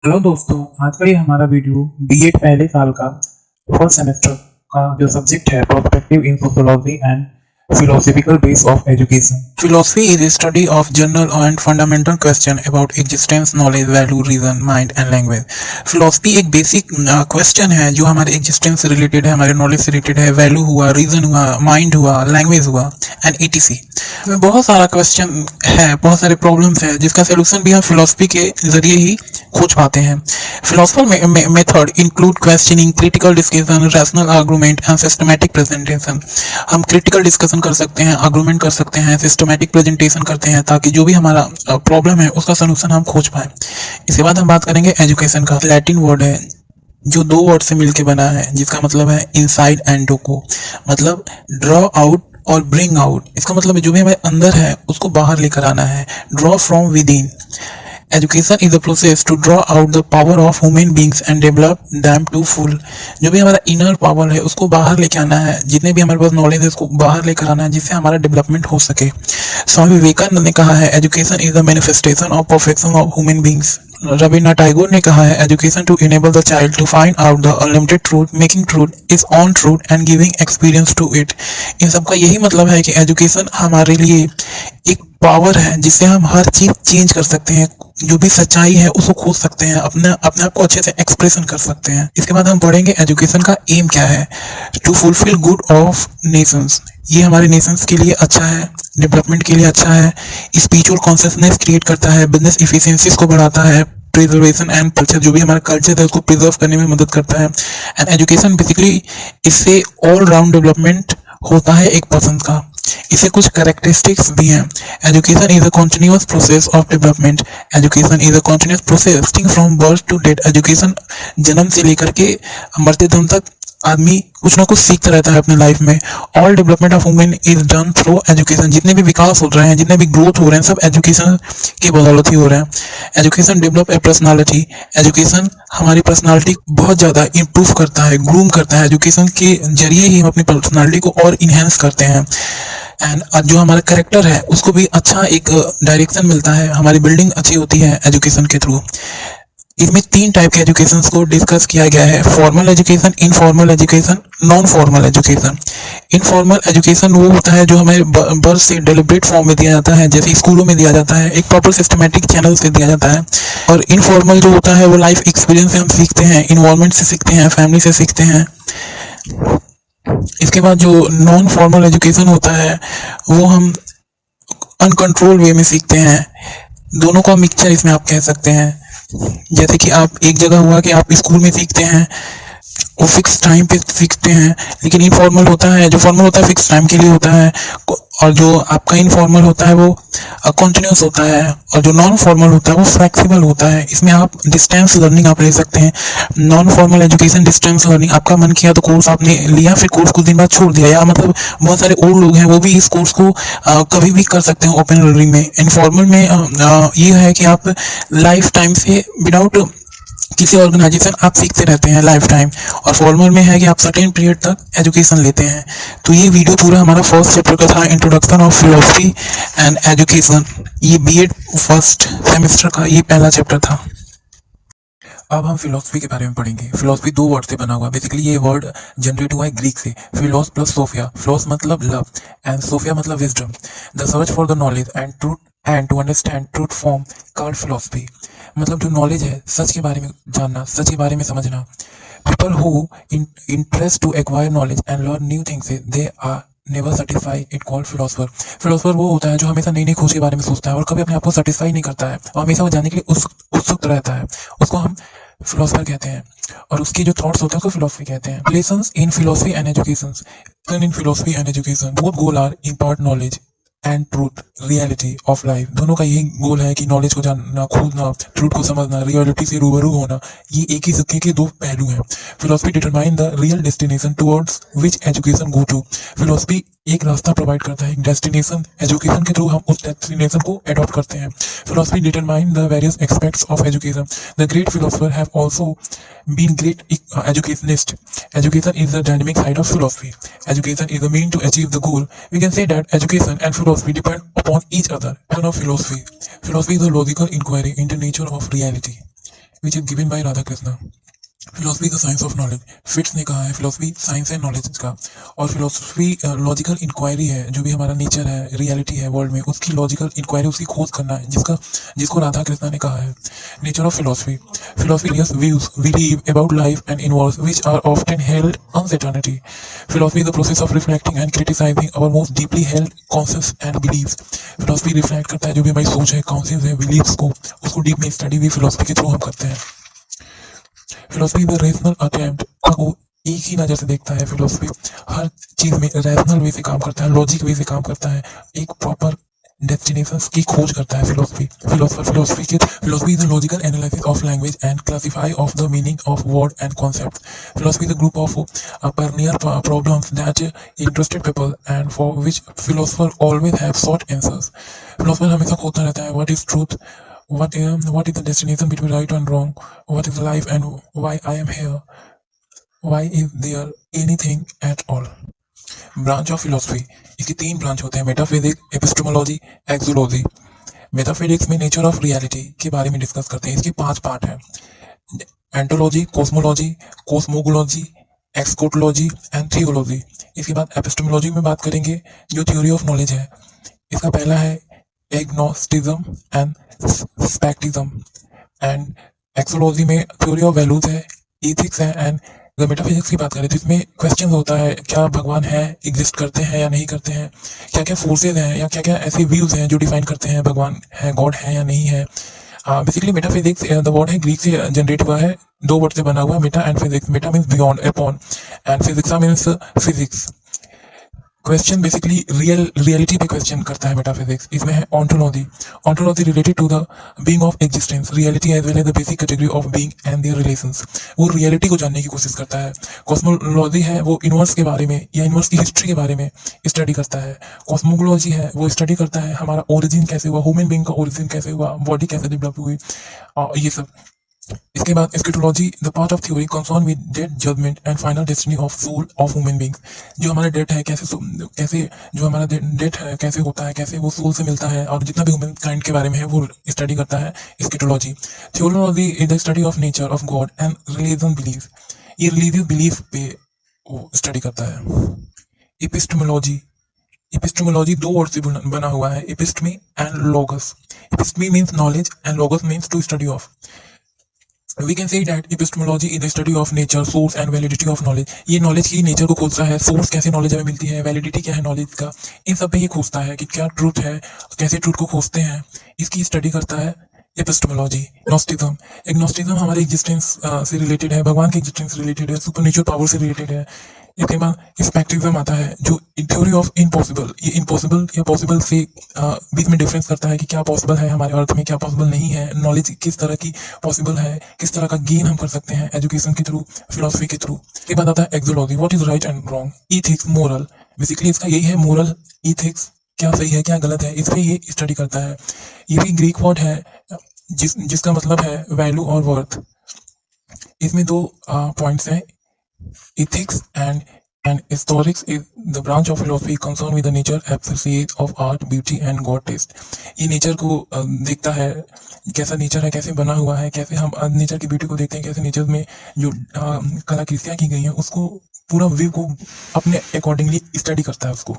Hello दोस्तों, आज का ये हमारा वीडियो बीएड पहले साल का फर्स्ट सेमेस्टर का जो सब्जेक्ट है perspective in sociology and philosophical base of education. Philosophy is a study of general and fundamental question about existence, knowledge, value, reason, mind and language. Philosophy एक basic question है जो हमारे existence से related है, हमारे knowledge से related है, value हुआ, रीजन हुआ, माइंड हुआ, लैंग्वेज हुआ एंड etc. इसमें बहुत सारा क्वेश्चन है, बहुत सारे प्रॉब्लम्स है जिसका सोल्यूशन भी हम फिलोसफी के जरिए ही खोज पाते हैं. Philosopher method include questioning, critical discussion, rational argument and systematic presentation. हम क्रिटिकल डिस्कशन कर सकते हैं, आर्गुमेंट कर सकते हैं, सिस्टमैटिक प्रेजेंटेशन करते हैं ताकि जो भी हमारा प्रॉब्लम है उसका सोल्यूशन हम खोज पाए. इसके बाद हम बात करेंगे एजुकेशन का. लैटिन वर्ड है जो दो वर्ड से मिलकर बना है जिसका मतलब है इनसाइड एंड डोको, मतलब ड्रॉ आउट और ब्रिंग आउट. इसका मतलब है जो भी हमारे अंदर है उसको बाहर लेकर आना है. Draw from within. Education is the process to draw out the power of human beings and develop them to full. जो भी हमारा इनर पावर है उसको बाहर लेके आना है, जितने भी हमारे पास नॉलेज है उसको बाहर लेकर आना है जिससे हमारा डेवलपमेंट हो सके. स्वामी विवेकानंद ने कहा है education is the manifestation of perfection of human beings. Rabindranath Tagore ने कहा है education to enable the child to find out the unlimited truth, making truth is on truth and giving experience to it. इन सबका यही मतलब है कि एजुकेशन हमारे लिए एक पावर है जिससे हम हर चीज चेंज कर सकते हैं, जो भी सच्चाई है उसको खोज सकते हैं, अपने अपने आप को अच्छे से एक्सप्रेशन कर सकते हैं. इसके बाद हम पढ़ेंगे एजुकेशन का एम क्या है. To fulfil good of nations. ये हमारे नेशंस के लिए अच्छा है, डेवलपमेंट के लिए अच्छा है, स्पिरिचुअल कॉन्शियसनेस क्रिएट करता है, बिजनेस इफिशियंसीज को बढ़ाता है, प्रिजर्वेशन एंड कल्चर, जो भी हमारा कल्चर है उसको प्रिजर्व करने में मदद करता है. एंड एजुकेशन बेसिकली इससे ऑल राउंड डेवलपमेंट होता है एक पर्सन का. इसे कुछ कैरेक्टरिस्टिक्स भी हैं. Education is a continuous process of development. Education is a continuous process from birth to death. Education जन्म से लेकर के मरते दम तक आदमी कुछ ना कुछ सीखता रहता है अपने लाइफ में. All development of women is done through education. जितने भी विकास हो रहे हैं, जितने भी ग्रोथ हो रहे हैं, सब एजुकेशन की बदौलत ही हो रहे हैं. Education develop a personality. Education हमारी पर्सनालिटी बहुत ज़्यादा इम्प्रूव करता है, ग्रूम करता है. एजुकेशन के जरिए ही हम अपनी पर्सनालिटी को और इन्हेंस करते हैं. एंड जो हमारा करेक्टर है उसको भी अच्छा एक डायरेक्शन मिलता है, हमारी बिल्डिंग अच्छी होती है एजुकेशन के थ्रू. इसमें तीन टाइप के एजुकेशन को डिस्कस किया गया है. Formal education, informal education, non formal education. Informal education वो होता है जो हमें बर्थ से डेलिब्रेट फॉर्म में दिया जाता है, जैसे स्कूलों में दिया जाता है, एक प्रॉपर सिस्टमेटिक चैनल से दिया जाता है. और इनफॉर्मल जो होता है वो लाइफ एक्सपीरियंस से हम सीखते हैं, इन्वायरमेंट से सीखते हैं, फैमिली से सीखते हैं. इसके बाद जो नॉन फॉर्मल एजुकेशन होता है वो हम अनकंट्रोल वे में सीखते हैं. दोनों का मिक्सचर इसमें आप कह सकते हैं. जैसे कि आप एक जगह हुआ कि आप स्कूल में सीखते हैं, वो फिक्स टाइम पे सीखते हैं, लेकिन इनफॉर्मल होता है, जो फॉर्मल होता है फिक्स टाइम के लिए होता है, और जो आपका इनफॉर्मल होता है वो कंटिन्यूस होता है, और जो नॉन फॉर्मल होता है वो फ्लेक्सिबल होता है. इसमें आप डिस्टेंस लर्निंग आप ले सकते हैं. Non formal education distance learning, आपका मन किया तो कोर्स आपने लिया, फिर कोर्स कुछ दिन बाद छोड़ दिया, या मतलब बहुत सारे और लोग हैं वो भी इस कोर्स को कभी भी कर सकते हैं ओपन लर्निंग में. इनफॉर्मल में ये है कि आप लाइफ टाइम से विदाउट किसी ऑर्गेनाइजेशन आप सीखते रहते हैं लाइफ टाइम. और फॉर्मल में है कि आप सर्टेन पीरियड तक एजुकेशन लेते हैं. तो ये वीडियो पूरा हमारा फर्स्ट चैप्टर का था, introduction of philosophy and education. ये बीएड फर्स्ट सेमेस्टर का ये पहला चैप्टर था. अब हम फिलोसफी के बारे में पढ़ेंगे. फिलोसफी दो वर्ड से बना हुआ. बेसिकली ये वर्ड जनरेट हुआ है ग्रीक से. फिलोस प्लस सोफिया. फिलोस मतलब लव एंड सोफिया मतलब wisdom. The search for the knowledge and truth and to understand truth form called philosophy. मतलब जो नॉलेज है, सच के बारे में जानना, सच के बारे में समझना. People who interest to acquire knowledge and learn new things, they are never satisfy, it called philosopher. Philosopher वो होता है जो हमेशा नई नई खोज के बारे में सोचता है और कभी अपने आप को सेटिस्फाई नहीं करता है, और हमेशा वो जानने के लिए उत्सुक रहता है. उसको हम फिलोसफर कहते हैं, और उसकी जो थॉट्स होते हैं उसको फिलोसफी कहते हैं. Relations in philosophy and education. In philosophy and education both goal are impart knowledge and truth, reality of life. दोनों का यही गोल है कि नॉलेज को जानना, खोजना, ट्रूथ को समझना, रियलिटी से रूबरू होना. ये एक ही सिक्के के दो पहलू हैं. Philosophy determine the real destination towards which education go to. Philosophy एक रास्ता प्रोवाइड करता है, एक डेस्टिनेशन. एजुकेशन के थ्रू हम उस डेस्टिनेशन को अडॉप्ट करते हैं. Philosophy determine the various aspects of education. The great philosopher have also been great educationist. Education is the dynamic side of philosophy. Education is the mean to achieve the goal. We can say that education and philosophy depend upon each other. Of philosophy. Philosophy is a logical inquiry into nature of reality. which is given by Radha Krishna. Philosophy the science of knowledge, fits ने कहा है philosophy science है knowledge का, और philosophy logical inquiry है, जो भी हमारा नेचर है, रियलिटी है वर्ल्ड में, उसकी लॉजिकल इंक्वायरी, उसकी खोज करना है, जिसको राधा कृष्णा ने कहा है. Nature of philosophy, philosophy views we live about life and universe which are often held uncertainty. Philosophy the process of reflecting and criticising our most deeply held concepts and beliefs. Philosophy reflect करता है जो भी हमारी सोच है, concepts है, beliefs को, उसको डीप में स्टडी भी फिलोसफी के थ्रू हम करते हैं. फिलोसफी द रेशनल अटेम्प्ट को एक ही नज़र से देखता है. फिलोसफी हर चीज में रैशनल वे से काम करता है, लॉजिक वे से काम करता है, एक प्रॉपर डेस्टिनेशंस की खोज करता है. Philosophy is the logical analysis of language and classify of the meaning of word and concept. Philosophy is the group of perennial problems that interested people and for which philosopher always have sought answers. Philosopher हमेशा खोजता रहता है what is truth, what is the destination between right and wrong, what is life and why I am here, why is there anything at all. Branch of philosophy, इसकी 3 branch होते हैं, metaphysics, epistemology, एक्सोलॉजी. Metaphysics में nature of reality के बारे में discuss करते हैं. इसके 5 पार्ट हैं, एंटोलॉजी, कोस्मोलॉजी, कोस्मोगोलॉजी, एक्सकोटोलॉजी एंड थियोलॉजी. इसके बाद एपिस्टेमोलॉजी में बात करेंगे जो थ्योरी ऑफ नॉलेज है. इसका पहला है एग्नोस्टिज्म एंड स्पेक्टिज्म. एंड एक्सोलॉजी में थ्योरी ऑफ वैल्यूज है, एथिक्स है. एंड अगर मेटाफिजिक्स की बात करें तो इसमें क्वेश्चन होता है क्या भगवान है, एग्जिस्ट करते हैं या नहीं करते हैं, क्या क्या फोर्सेज हैं या क्या क्या ऐसे व्यूज हैं जो डिफाइन करते हैं भगवान है, गॉड है या नहीं है. बेसिकली मेटाफिजिक्स द वर्ड है ग्रीक से जनरेट हुआ है, 2 वर्ड से बना हुआ है, meta and physics. Meta means beyond, upon, and physika means physics. Question basically reality पे क्वेश्चन करता है मेटाफिजिक्स. इसमें है ontology. Ontology related to the being of existence, reality as well as the basic category of being and their relations. वो reality को जानने की कोशिश करता है. कॉस्मोलॉजी है, वो यूनिवर्स के बारे में या यूनिवर्स की हिस्ट्री के बारे में स्टडी करता है. कॉस्मोगोलॉजी है, वो स्टडी करता है हमारा ओरिजिन कैसे हुआ, ह्यूमन बीइंग का ओरिजिन कैसे हुआ, बॉडी कैसे डेवलप हुई, ये सब. इसके बाद eschatology, the part of theory concern with death, judgment and final destiny of soul of human beings. जो हमारा डेथ है कैसे जो हमारा डेथ है कैसे होता है, कैसे वो सोल से मिलता है, और जितना भी ह्यूमन काइंड के बारे में है वो स्टडी करता है eschatology. Theology is the study of nature of God and religion belief. ये रिलीजियस बिलीफ पे वो स्टडी करता है. एपिस्टेमोलॉजी, एपिस्टेमोलॉजी 2 वर्ड से बना हुआ है, episteme and logos. Episteme means knowledge and logos means to study of. We can say that epistemology is the study of nature, source and validity of knowledge. ये knowledge की nature को खोजता है, source कैसे नॉलेज हमें मिलती है, validity क्या है नॉलेज का, इन सब पे ये खोजता है कि क्या ट्रूथ है, कैसे ट्रूथ को खोजते हैं, इसकी स्टडी करता है एपिस्टेमोलॉजी. नॉस्टिज्म, एग्नोस्टिज्म हमारे एग्जिस्टेंस से रिलेटेड है, भगवान के एग्जिस्टेंस से रिलेटेड है, सुपरनेचुरल पावर से रिलेटेड है. इसके बाद स्पेक्टिज्म आता है जो थ्योरी ऑफ इम्पॉसिबल, ये इम्पॉसिबल या पॉसिबल से बीच में डिफरेंस करता है कि क्या पॉसिबल है हमारे अर्थ में, क्या पॉसिबल नहीं है, नॉलेज किस तरह की पॉसिबल है, किस तरह का गेन हम कर सकते हैं एजुकेशन के थ्रू, फिलोसफी के थ्रू. इसके बाद आता है axiology, what is right and wrong, ethics, moral. Basically इसका यही है, मोरल, इथिक्स, क्या सही है क्या गलत है, इस पे ये स्टडी करता है. ये भी ग्रीक वर्ड है जिसका मतलब है वैल्यू और वर्थ. इसमें 2 पॉइंट्स हैं, ethics and historics is the branch of philosophy concerned with the nature, appreciation of art, beauty and god taste. ये नेचर को देखता है, कैसा नेचर है, कैसे बना हुआ है, कैसे हम नेचर की ब्यूटी को देखते हैं, कैसे नेचर में जो कलाकृतियाँ की गई हैं उसको पूरा व्यू को अपने अकॉर्डिंगली स्टडी करता है उसको.